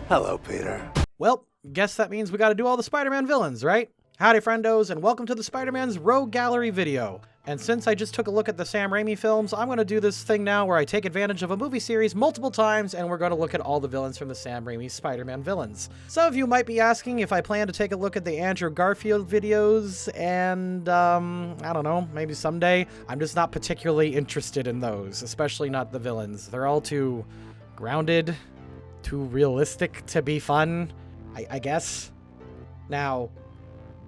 Hello, Peter. Well, guess that means we gotta do all the Spider-Man villains, right? Howdy friendos, and welcome to the Spider-Man's Rogue Gallery video. And since I just took a look at the Sam Raimi films, I'm gonna do this thing now where I take advantage of a movie series multiple times, and we're gonna look at all the villains from the Sam Raimi Spider-Man villains. Some of you might be asking if I plan to take a look at the Andrew Garfield videos, and I don't know, maybe someday. I'm just not particularly interested in those, especially not the villains. They're all too grounded, too realistic to be fun, I guess. Now,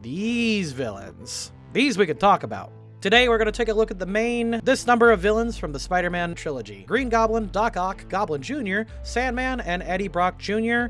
these villains, these we could talk about. Today we're going to take a look at this number of villains from the Spider-Man trilogy. Green Goblin, Doc Ock, Goblin Jr., Sandman, and Eddie Brock Jr.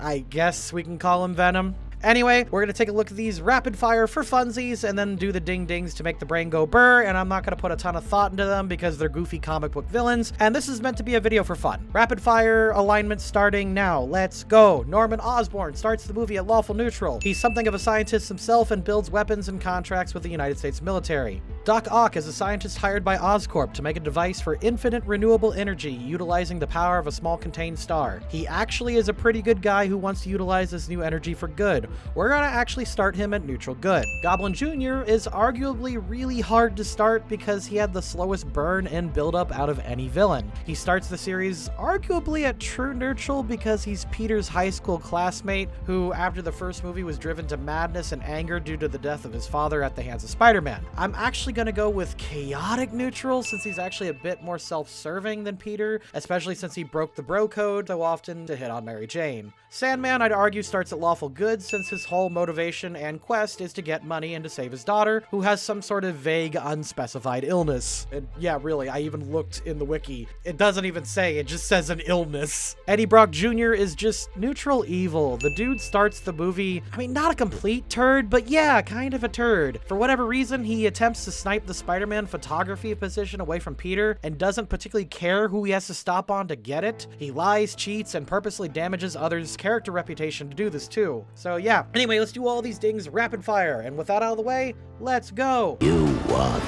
I guess we can call him Venom. Anyway, we're going to take a look at these rapid fire for funsies and then do the ding dings to make the brain go burr, and I'm not going to put a ton of thought into them because they're goofy comic book villains, and this is meant to be a video for fun. Rapid fire alignment starting now. Let's go. Norman Osborn starts the movie at lawful neutral. He's something of a scientist himself and builds weapons and contracts with the United States military. Doc Ock is a scientist hired by Oscorp to make a device for infinite renewable energy utilizing the power of a small contained star. He actually is a pretty good guy who wants to utilize this new energy for good. We're gonna actually start him at neutral good. Goblin Jr. is arguably really hard to start because he had the slowest burn and build-up out of any villain. He starts the series arguably at true neutral because he's Peter's high school classmate who, after the first movie, was driven to madness and anger due to the death of his father at the hands of Spider-Man. I'm actually gonna go with chaotic neutral since he's actually a bit more self-serving than Peter, especially since he broke the bro code so often to hit on Mary Jane. Sandman, I'd argue, starts at lawful good since his whole motivation and quest is to get money and to save his daughter, who has some sort of vague, unspecified illness. And yeah, really, I even looked in the wiki. It doesn't even say, it just says an illness. Eddie Brock Jr. is just neutral evil. The dude starts the movie, I mean, not a complete turd, but yeah, kind of a turd. For whatever reason, he attempts to snipe the Spider-Man photography position away from Peter and doesn't particularly care who he has to stop on to get it. He lies, cheats, and purposely damages others' character reputation to do this too. So yeah, anyway, let's do all these dings rapid fire, and with that out of the way, let's go. You want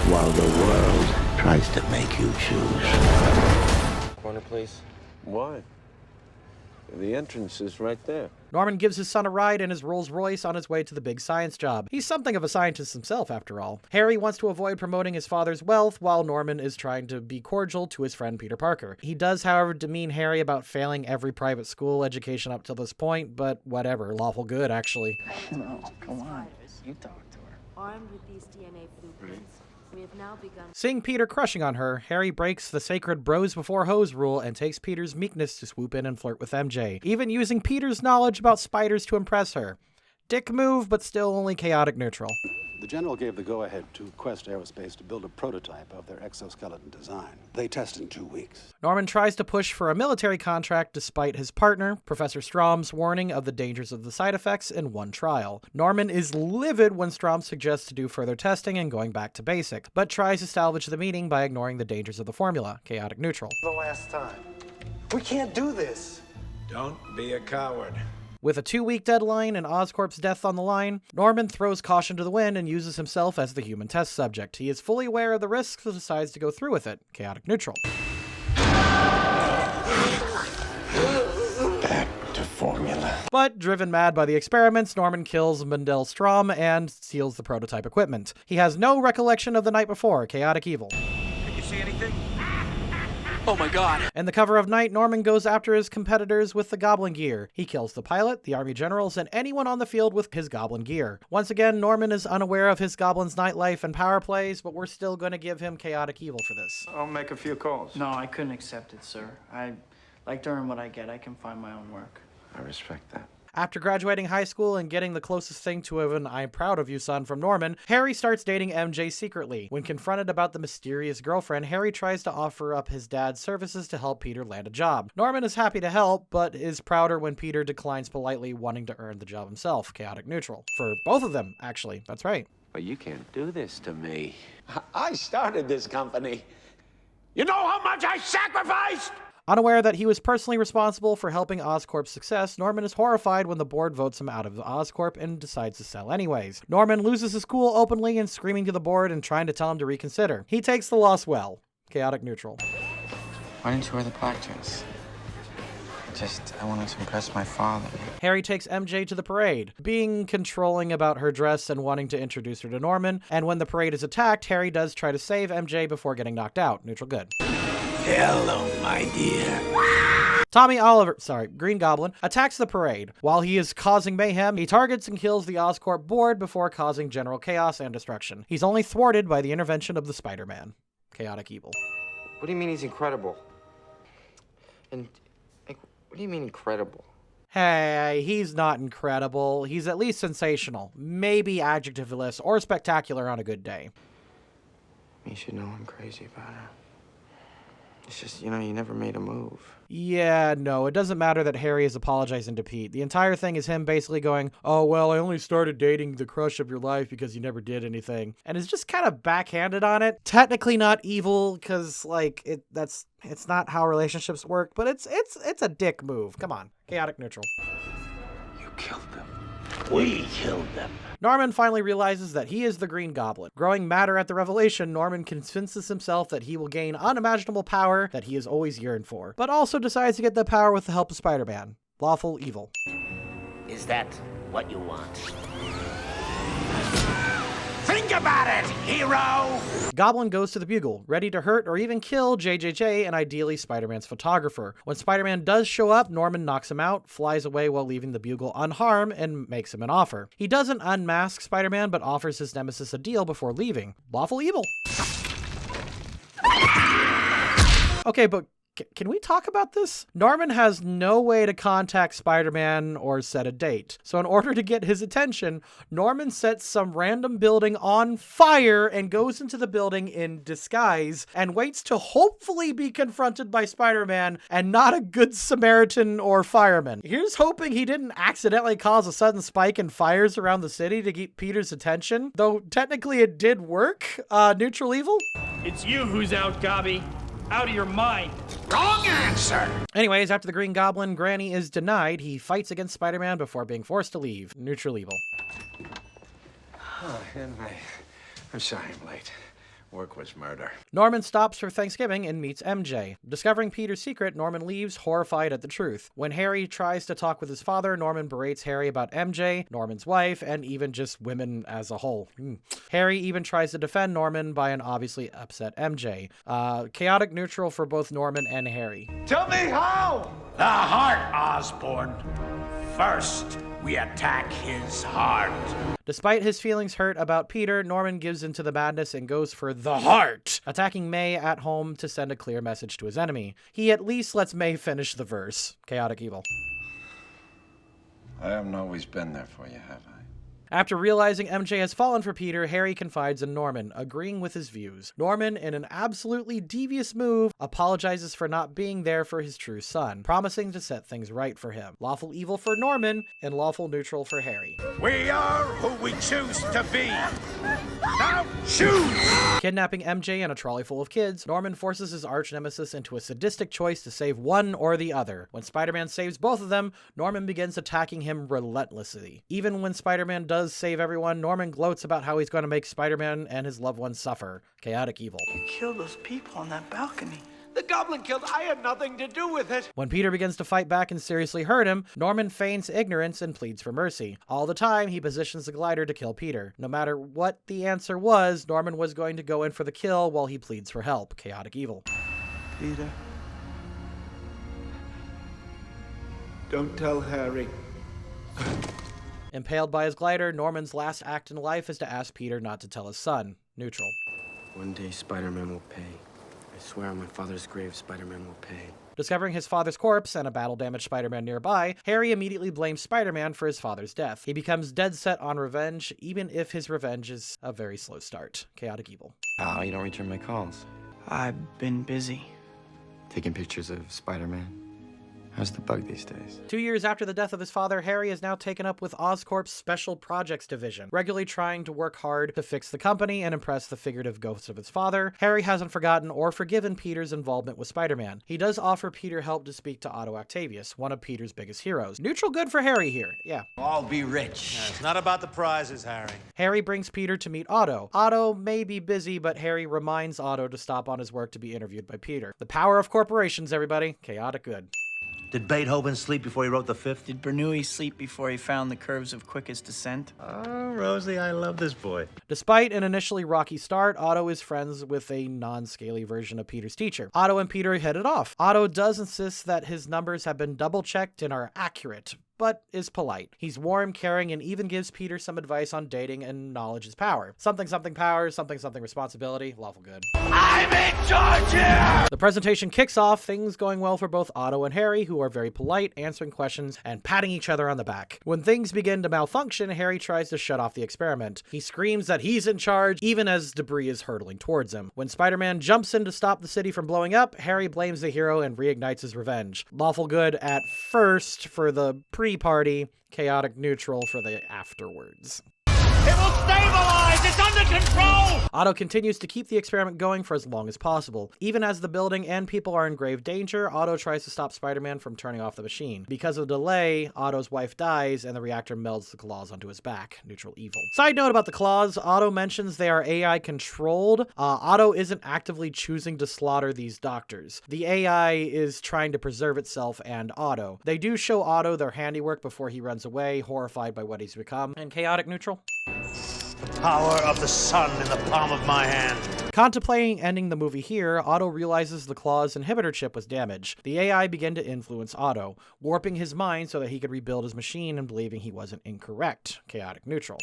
while the world tries to make you choose. Corner, please. Why? The entrance is right there. Norman gives his son a ride in his Rolls Royce on his way to the big science job. He's something of a scientist himself, after all. Harry wants to avoid promoting his father's wealth, while Norman is trying to be cordial to his friend Peter Parker. He does, however, demean Harry about failing every private school education up till this point, but whatever, lawful good, actually. No, come on. You talk to her. Armed with these DNA blueprints, we have now begun. Seeing Peter crushing on her, Harry breaks the sacred bros before hoes rule and takes Peter's meekness to swoop in and flirt with MJ, even using Peter's knowledge about spiders to impress her. Dick move, but still only chaotic neutral. The General gave the go-ahead to Quest Aerospace to build a prototype of their exoskeleton design. They test in 2 weeks. Norman tries to push for a military contract despite his partner, Professor Strom's warning of the dangers of the side effects in one trial. Norman is livid when Strom suggests to do further testing and going back to basics, but tries to salvage the meeting by ignoring the dangers of the formula, chaotic neutral. The last time. We can't do this. Don't be a coward. With a 2-week deadline and Oscorp's death on the line, Norman throws caution to the wind and uses himself as the human test subject. He is fully aware of the risks and decides to go through with it. Chaotic neutral. Back to formula. But, driven mad by the experiments, Norman kills Mendel Strom and steals the prototype equipment. He has no recollection of the night before. Chaotic evil. Can you see anything? Oh my god. In the cover of night, Norman goes after his competitors with the Goblin gear. He kills the pilot, the army generals, and anyone on the field with his Goblin gear. Once again, Norman is unaware of his Goblin's nightlife and power plays, but we're still going to give him chaotic evil for this. I'll make a few calls. No, I couldn't accept it, sir. I like to earn what I get. I can find my own work. I respect that. After graduating high school and getting the closest thing to an "I'm proud of you, son" from Norman, Harry starts dating MJ secretly. When confronted about the mysterious girlfriend, Harry tries to offer up his dad's services to help Peter land a job. Norman is happy to help, but is prouder when Peter declines politely, wanting to earn the job himself. Chaotic neutral. For both of them, actually. That's right. But you can't do this to me. I started this company. You know how much I sacrificed? Unaware that he was personally responsible for helping Oscorp's success, Norman is horrified when the board votes him out of Oscorp and decides to sell anyways. Norman loses his cool openly and screaming to the board and trying to tell him to reconsider. He takes the loss well. Chaotic neutral. Why didn't you wear the black dress? I wanted to impress my father. Harry takes MJ to the parade, being controlling about her dress and wanting to introduce her to Norman, and when the parade is attacked, Harry does try to save MJ before getting knocked out. Neutral good. Hello, my dear. Green Goblin, attacks the parade. While he is causing mayhem, he targets and kills the Oscorp board before causing general chaos and destruction. He's only thwarted by the intervention of the Spider-Man. Chaotic evil. What do you mean he's incredible? And, like, what do you mean incredible? Hey, he's not incredible. He's at least sensational. Maybe adjectiveless or spectacular on a good day. You should know I'm crazy about her. It's just, you never made a move. Yeah, no, it doesn't matter that Harry is apologizing to Pete. The entire thing is him basically going, oh, well, I only started dating the crush of your life because you never did anything. And is just kind of backhanded on it. Technically not evil, because, it's not how relationships work, but it's a dick move. Come on. Chaotic neutral. You killed them. We killed them. Norman finally realizes that he is the Green Goblin. Growing madder at the revelation, Norman convinces himself that he will gain unimaginable power that he has always yearned for, but also decides to get that power with the help of Spider-Man. Lawful evil. Is that what you want? Think about it, hero! Goblin goes to the Bugle, ready to hurt or even kill JJJ and ideally Spider-Man's photographer. When Spider-Man does show up, Norman knocks him out, flies away while leaving the Bugle unharmed, and makes him an offer. He doesn't unmask Spider-Man, but offers his nemesis a deal before leaving. Lawful evil. Okay, but can we talk about this? Norman has no way to contact Spider-Man or set a date. So in order to get his attention, Norman sets some random building on fire and goes into the building in disguise and waits to hopefully be confronted by Spider-Man and not a good Samaritan or fireman. Here's hoping he didn't accidentally cause a sudden spike in fires around the city to keep Peter's attention, though technically it did work. Neutral evil? It's you who's out, Gobby. Out of your mind. Wrong answer! Anyways, after the Green Goblin Granny is denied, he fights against Spider-Man before being forced to leave. Neutral evil. Oh, I'm sorry I'm late. Work was murder. Norman stops for Thanksgiving and meets MJ. Discovering Peter's secret, Norman leaves, horrified at the truth. When Harry tries to talk with his father, Norman berates Harry about MJ, Norman's wife, and even just women as a whole. Harry even tries to defend Norman by an obviously upset MJ. Chaotic neutral for both Norman and Harry. Tell me how! The heart, Osborne. First, we attack his heart. Despite his feelings hurt about Peter, Norman gives into the madness and goes for the heart, attacking May at home to send a clear message to his enemy. He at least lets May finish the verse. Chaotic evil. I haven't always been there for you, have I? After realizing MJ has fallen for Peter, Harry confides in Norman, agreeing with his views. Norman, in an absolutely devious move, apologizes for not being there for his true son, promising to set things right for him. Lawful evil for Norman, and lawful neutral for Harry. We are who we choose to be. Now choose! Kidnapping MJ and a trolley full of kids, Norman forces his arch-nemesis into a sadistic choice to save one or the other. When Spider-Man saves both of them, Norman begins attacking him relentlessly. Even when Spider-Man does save everyone, Norman gloats about how he's going to make Spider-Man and his loved ones suffer. Chaotic evil. You killed those people on that balcony. The Goblin killed. I had nothing to do with it. When Peter begins to fight back and seriously hurt him, Norman feigns ignorance and pleads for mercy. All the time, he positions the glider to kill Peter. No matter what the answer was, Norman was going to go in for the kill while he pleads for help. Chaotic evil. Peter. Don't tell Harry. Impaled by his glider, Norman's last act in life is to ask Peter not to tell his son. Neutral. One day Spider-Man will pay. I swear on my father's grave, Spider-Man will pay. Discovering his father's corpse and a battle-damaged Spider-Man nearby, Harry immediately blames Spider-Man for his father's death. He becomes dead set on revenge, even if his revenge is a very slow start. Chaotic evil. You don't return my calls. I've been busy. Taking pictures of Spider-Man. How's the bug these days? 2 years after the death of his father, Harry is now taken up with Oscorp's Special Projects Division, regularly trying to work hard to fix the company and impress the figurative ghost of his father. Harry hasn't forgotten or forgiven Peter's involvement with Spider-Man. He does offer Peter help to speak to Otto Octavius, one of Peter's biggest heroes. Neutral good for Harry here, yeah. I'll be rich. Yeah, it's not about the prizes, Harry. Harry brings Peter to meet Otto. Otto may be busy, but Harry reminds Otto to stop on his work to be interviewed by Peter. The power of corporations, everybody. Chaotic good. Did Beethoven sleep before he wrote the Fifth? Did Bernoulli sleep before he found the curves of quickest descent? Oh, Rosie, I love this boy. Despite an initially rocky start, Otto is friends with a non-scaly version of Peter's teacher. Otto and Peter hit it off. Otto does insist that his numbers have been double-checked and are accurate, but is polite. He's warm, caring, and even gives Peter some advice on dating and knowledge is power. Something power, something responsibility, lawful good. I'm in charge here! The presentation kicks off, things going well for both Otto and Harry, who are very polite, answering questions and patting each other on the back. When things begin to malfunction, Harry tries to shut off the experiment. He screams that he's in charge, even as debris is hurtling towards him. When Spider-Man jumps in to stop the city from blowing up, Harry blames the hero and reignites his revenge. Lawful good at first for the pre-party, chaotic neutral for the afterwards. It will stabilize! It's under control! Otto continues to keep the experiment going for as long as possible. Even as the building and people are in grave danger, Otto tries to stop Spider-Man from turning off the machine. Because of the delay, Otto's wife dies and the reactor melds the claws onto his back. Neutral evil. Side note about the claws, Otto mentions they are AI controlled. Otto isn't actively choosing to slaughter these doctors. The AI is trying to preserve itself and Otto. They do show Otto their handiwork before he runs away, horrified by what he's become. And chaotic neutral. The power of the sun in the palm of my hand. Contemplating ending the movie here, Otto realizes the claw's inhibitor chip was damaged. The AI began to influence Otto, warping his mind so that he could rebuild his machine and believing he wasn't incorrect. Chaotic neutral.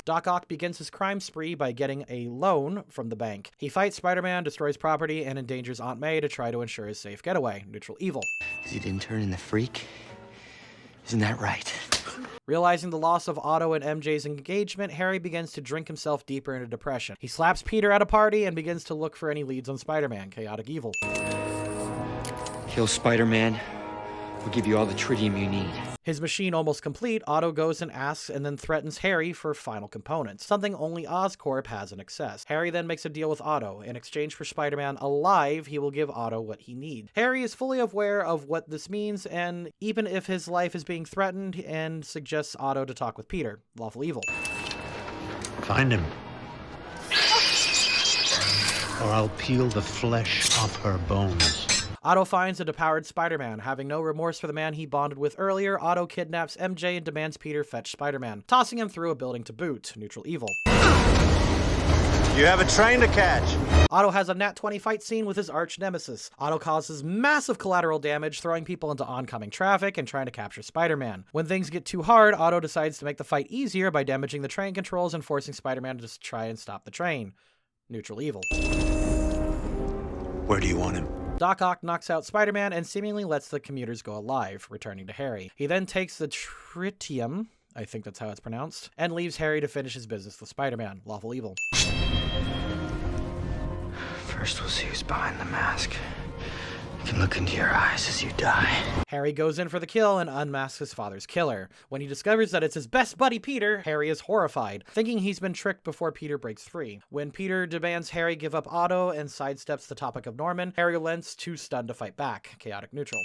Doc Ock begins his crime spree by getting a loan from the bank. He fights Spider-Man, destroys property, and endangers Aunt May to try to ensure his safe getaway. Neutral evil. Is he didn't turn in the freak? Isn't that right? Realizing the loss of Otto and MJ's engagement, Harry begins to drink himself deeper into depression. He slaps Peter at a party and begins to look for any leads on Spider-Man. Chaotic evil. Kill Spider-Man. We'll give you all the tritium you need. His machine almost complete, Otto goes and asks and then threatens Harry for final components, something only Oscorp has in excess. Harry then makes a deal with Otto. In exchange for Spider-Man alive, he will give Otto what he needs. Harry is fully aware of what this means, and even if his life is being threatened, and suggests Otto to talk with Peter. Lawful evil. Find him. Or I'll peel the flesh off her bones. Otto finds a depowered Spider-Man. Having no remorse for the man he bonded with earlier, Otto kidnaps MJ and demands Peter fetch Spider-Man, tossing him through a building to boot. Neutral evil. You have a train to catch. Otto has a Nat 20 fight scene with his arch nemesis. Otto causes massive collateral damage, throwing people into oncoming traffic and trying to capture Spider-Man. When things get too hard, Otto decides to make the fight easier by damaging the train controls and forcing Spider-Man to just try and stop the train. Neutral evil. Where do you want him? Doc Ock knocks out Spider-Man and seemingly lets the commuters go alive, returning to Harry. He then takes the tritium, I think that's how it's pronounced, and leaves Harry to finish his business with Spider-Man. Lawful evil. First we'll see who's behind the mask. I can look into your eyes as you die. Harry goes in for the kill and unmasks his father's killer. When he discovers that it's his best buddy Peter, Harry is horrified, thinking he's been tricked before Peter breaks free. When Peter demands Harry give up Otto and sidesteps the topic of Norman, Harry relents, too stunned to fight back. Chaotic neutral.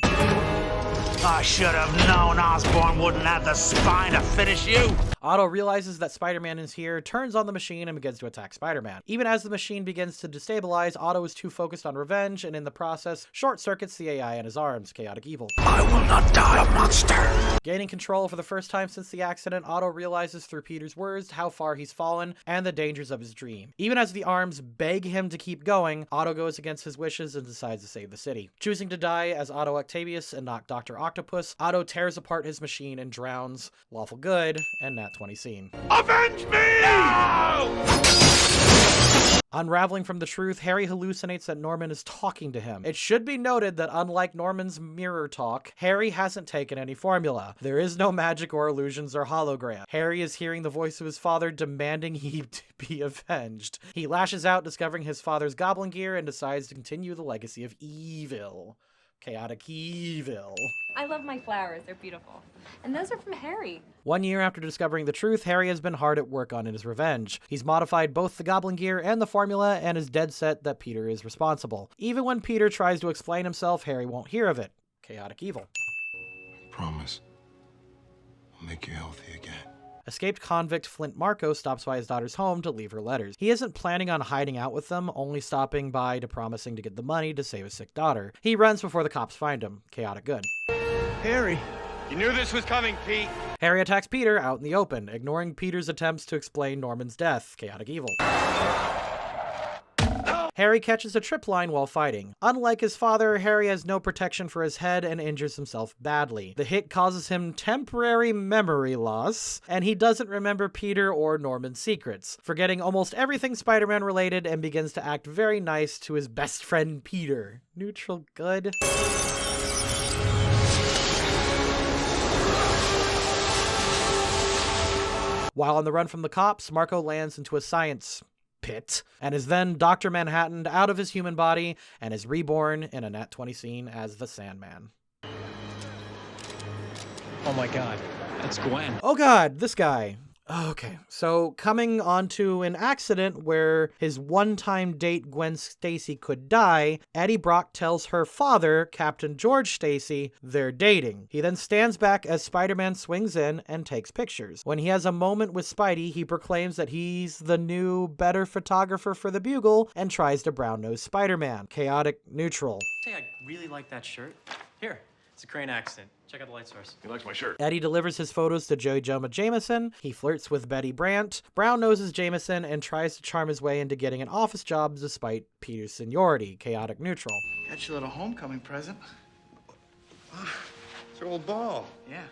I should have known Osborne wouldn't have the spine to finish you. Otto realizes that Spider-Man is here, turns on the machine, and begins to attack Spider-Man. Even as the machine begins to destabilize, Otto is too focused on revenge, and in the process, short-circuits the AI in his arms. Chaotic evil. I will not die a monster. Gaining control for the first time since the accident, Otto realizes through Peter's words how far he's fallen and the dangers of his dream. Even as the arms beg him to keep going, Otto goes against his wishes and decides to save the city. Choosing to die as Otto Octavius and not Dr. Octopus, Otto tears apart his machine and drowns. Lawful good, and Nat 20 scene. Avenge me! No! Unraveling from the truth, Harry hallucinates that Norman is talking to him. It should be noted that unlike Norman's mirror talk, Harry hasn't taken any formula. There is no magic or illusions or hologram. Harry is hearing the voice of his father demanding he be avenged. He lashes out, discovering his father's Goblin gear, and decides to continue the legacy of evil. Chaotic evil. I love my flowers. They're beautiful. And those are from Harry. 1 year after discovering the truth, Harry has been hard at work on his revenge. He's modified both the Goblin gear and the formula and is dead set that Peter is responsible. Even when Peter tries to explain himself, Harry won't hear of it. Chaotic evil. Promise. I'll make you healthy again. Escaped convict Flint Marco stops by his daughter's home to leave her letters. He isn't planning on hiding out with them, only stopping by to promising to get the money to save his sick daughter. He runs before the cops find him. Chaotic good. Harry. You knew this was coming, Pete. Harry attacks Peter out in the open, ignoring Peter's attempts to explain Norman's death. Chaotic evil. Harry catches a trip line while fighting. Unlike his father, Harry has no protection for his head and injures himself badly. The hit causes him temporary memory loss, and he doesn't remember Peter or Norman's secrets, forgetting almost everything Spider-Man related and begins to act very nice to his best friend Peter. Neutral good. While on the run from the cops, Marco lands into a science pit and is then Dr. Manhattaned out of his human body and is reborn in a Nat 20 scene as the Sandman. Oh my god, that's Gwen. Oh god, this guy. Okay, so coming onto an accident where his one-time date Gwen Stacy could die, Eddie Brock tells her father, Captain George Stacy, they're dating. He then stands back as Spider-Man swings in and takes pictures. When he has a moment with Spidey, he proclaims that he's the new, better photographer for the Bugle and tries to brown-nose Spider-Man. Chaotic neutral. Say, I really like that shirt. Here, it's a Crane accent. Check out the light source. He likes my shirt. Eddie delivers his photos to Joey Jonah Jameson. He flirts with Betty Brant, brown-noses Jameson, and tries to charm his way into getting an office job despite Peter's seniority. Chaotic neutral. Got your little homecoming present. It's your old ball. Yeah.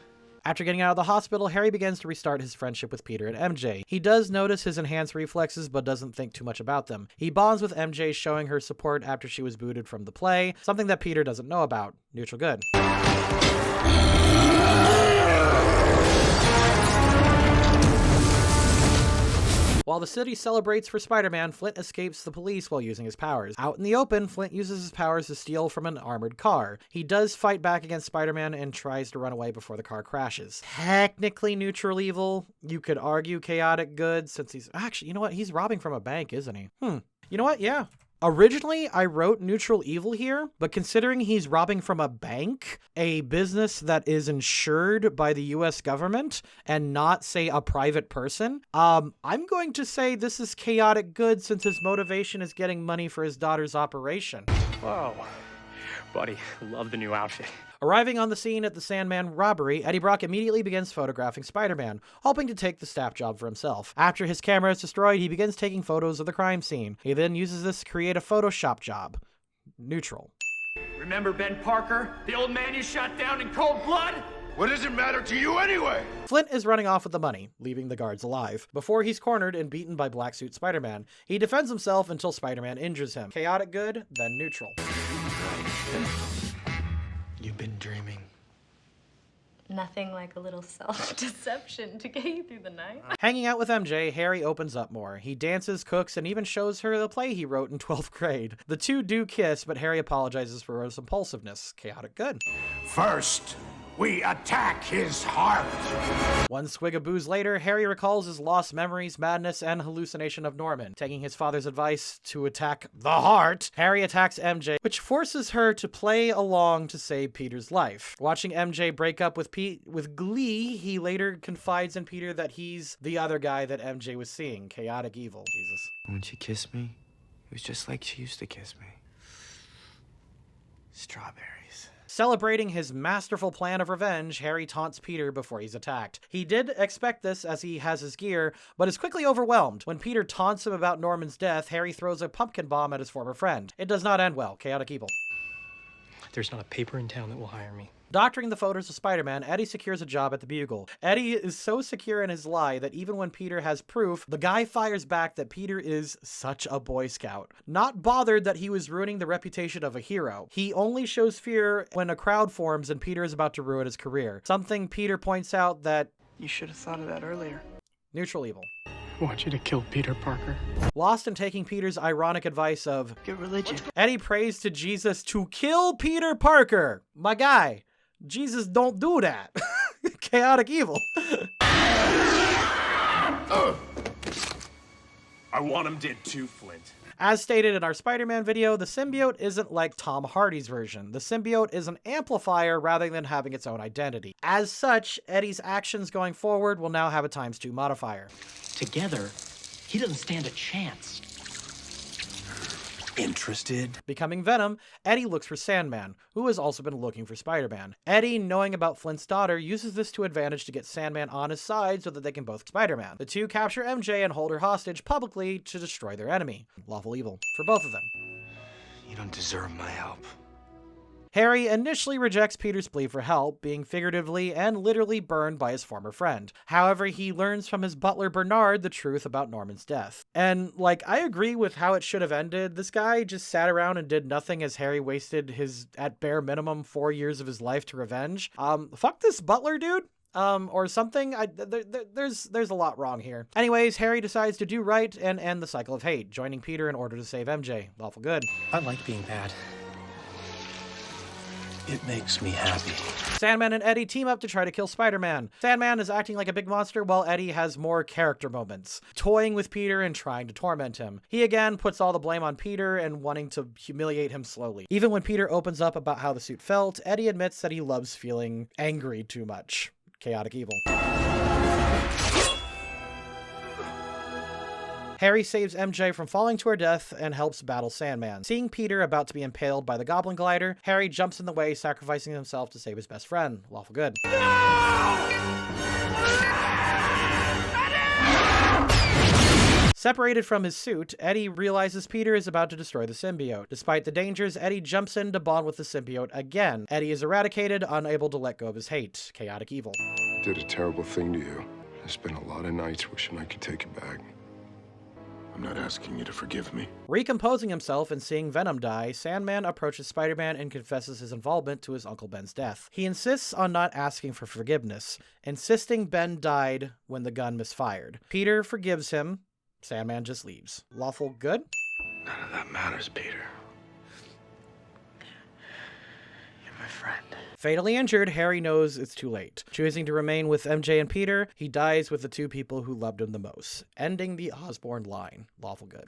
After getting out of the hospital, Harry begins to restart his friendship with Peter and MJ. He does notice his enhanced reflexes, but doesn't think too much about them. He bonds with MJ, showing her support after she was booted from the play, something that Peter doesn't know about. Neutral good. While the city celebrates for Spider-Man, Flint escapes the police while using his powers. Out in the open, Flint uses his powers to steal from an armored car. He does fight back against Spider-Man and tries to run away before the car crashes. Technically neutral evil. You could argue chaotic good since he's... Actually, you know what? He's robbing from a bank, isn't he? You know what? Yeah. Originally, I wrote neutral evil here, but considering he's robbing from a bank, a business that is insured by the US government, and not, say, a private person, I'm going to say this is chaotic good since his motivation is getting money for his daughter's operation. Whoa. Buddy, love the new outfit. Arriving on the scene at the Sandman robbery, Eddie Brock immediately begins photographing Spider-Man, hoping to take the staff job for himself. After his camera is destroyed, he begins taking photos of the crime scene. He then uses this to create a Photoshop job. Neutral. Remember Ben Parker, the old man you shot down in cold blood? What does it matter to you anyway? Flint is running off with the money, leaving the guards alive. Before he's cornered and beaten by Black Suit Spider-Man, he defends himself until Spider-Man injures him. Chaotic good, then neutral. You've been dreaming. Nothing like a little self-deception to get you through the night. Hanging out with MJ, Harry opens up more. He dances, cooks, and even shows her the play he wrote in 12th grade. The two do kiss, but Harry apologizes for his impulsiveness. Chaotic good. First, we attack his heart. One swig of booze later, Harry recalls his lost memories, madness, and hallucination of Norman. Taking his father's advice to attack the heart, Harry attacks MJ, which forces her to play along to save Peter's life. Watching MJ break up with with glee, he later confides in Peter that he's the other guy that MJ was seeing. Chaotic evil. Jesus. When she kissed me, it was just like she used to kiss me. Strawberries. Celebrating his masterful plan of revenge, Harry taunts Peter before he's attacked. He did expect this as he has his gear, but is quickly overwhelmed. When Peter taunts him about Norman's death, Harry throws a pumpkin bomb at his former friend. It does not end well. Chaotic evil. There's not a paper in town that will hire me. Doctoring the photos of Spider-Man, Eddie secures a job at the Bugle. Eddie is so secure in his lie that even when Peter has proof, the guy fires back that Peter is such a Boy Scout. Not bothered that he was ruining the reputation of a hero. He only shows fear when a crowd forms and Peter is about to ruin his career. Something Peter points out that... You should have thought of that earlier. Neutral evil. I want you to kill Peter Parker. Lost in taking Peter's ironic advice of... Get religion. Eddie prays to Jesus to kill Peter Parker. My guy. Jesus don't do that. Chaotic evil. I want him dead too, Flint. As stated in our Spider-Man video, the symbiote isn't like Tom Hardy's version. The symbiote is an amplifier rather than having its own identity. As such, Eddie's actions going forward will now have a ×2 modifier. Together, he doesn't stand a chance. Interested? Becoming Venom, Eddie looks for Sandman, who has also been looking for Spider-Man. Eddie, knowing about Flint's daughter, uses this to advantage to get Sandman on his side so that they can both Spider-Man. The two capture MJ and hold her hostage publicly to destroy their enemy. Lawful evil for both of them. You don't deserve my help. Harry initially rejects Peter's plea for help, being figuratively and literally burned by his former friend. However, he learns from his butler Bernard the truth about Norman's death. And, I agree with how it should have ended. This guy just sat around and did nothing as Harry wasted his, at bare minimum, 4 years of his life to revenge. Fuck this butler dude. Or something. There's a lot wrong here. Anyways, Harry decides to do right and end the cycle of hate, joining Peter in order to save MJ. Lawful good. I like being bad. It makes me happy. Sandman and Eddie team up to try to kill Spider-Man. Sandman is acting like a big monster while Eddie has more character moments, toying with Peter and trying to torment him. He again puts all the blame on Peter and wanting to humiliate him slowly. Even when Peter opens up about how the suit felt, Eddie admits that he loves feeling angry too much. Chaotic evil. Harry saves MJ from falling to her death and helps battle Sandman. Seeing Peter about to be impaled by the Goblin glider, Harry jumps in the way, sacrificing himself to save his best friend. Lawful good. Separated from his suit, Eddie realizes Peter is about to destroy the symbiote. Despite the dangers, Eddie jumps in to bond with the symbiote again. Eddie is eradicated, unable to let go of his hate. Chaotic evil. Did a terrible thing to you. I spent a lot of nights wishing I could take it back. I'm not asking you to forgive me. Recomposing himself and seeing Venom die, Sandman approaches Spider-Man and confesses his involvement to his Uncle Ben's death. He insists on not asking for forgiveness, insisting Ben died when the gun misfired. Peter forgives him. Sandman just leaves. Lawful good? None of that matters, Peter. You're my friend. Fatally injured, Harry knows it's too late. Choosing to remain with MJ and Peter, he dies with the two people who loved him the most, ending the Osborne line. Lawful good.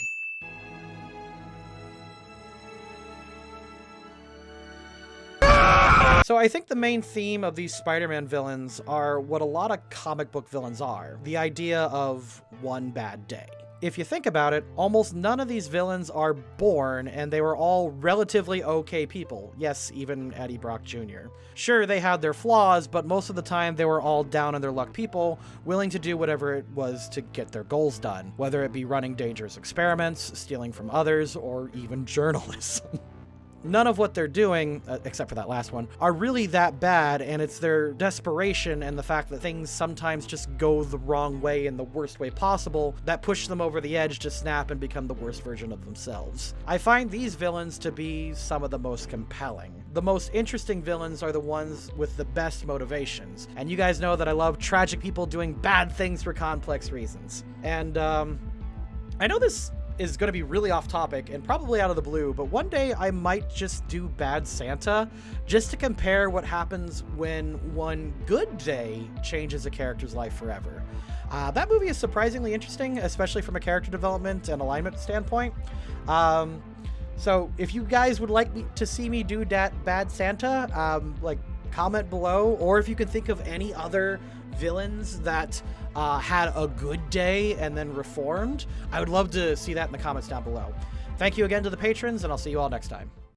So I think the main theme of these Spider-Man villains are what a lot of comic book villains are. The idea of one bad day. If you think about it, almost none of these villains are born, and they were all relatively okay people. Yes, even Eddie Brock Jr. Sure, they had their flaws, but most of the time they were all down on their luck people, willing to do whatever it was to get their goals done, whether it be running dangerous experiments, stealing from others, or even journalism. None of what they're doing, except for that last one, are really that bad, and it's their desperation and the fact that things sometimes just go the wrong way in the worst way possible that push them over the edge to snap and become the worst version of themselves. I find these villains to be some of the most compelling. The most interesting villains are the ones with the best motivations, and you guys know that I love tragic people doing bad things for complex reasons. And I know this is going to be really off topic and probably out of the blue, but one day I might just do Bad Santa just to compare what happens when one good day changes a character's life forever. That movie is surprisingly interesting, especially from a character development and alignment standpoint. So if you guys would like to see me do that Bad Santa, comment below, or if you can think of any other villains that had a good day and then reformed, I would love to see that in the comments down below. Thank you again to the patrons, and I'll see you all next time.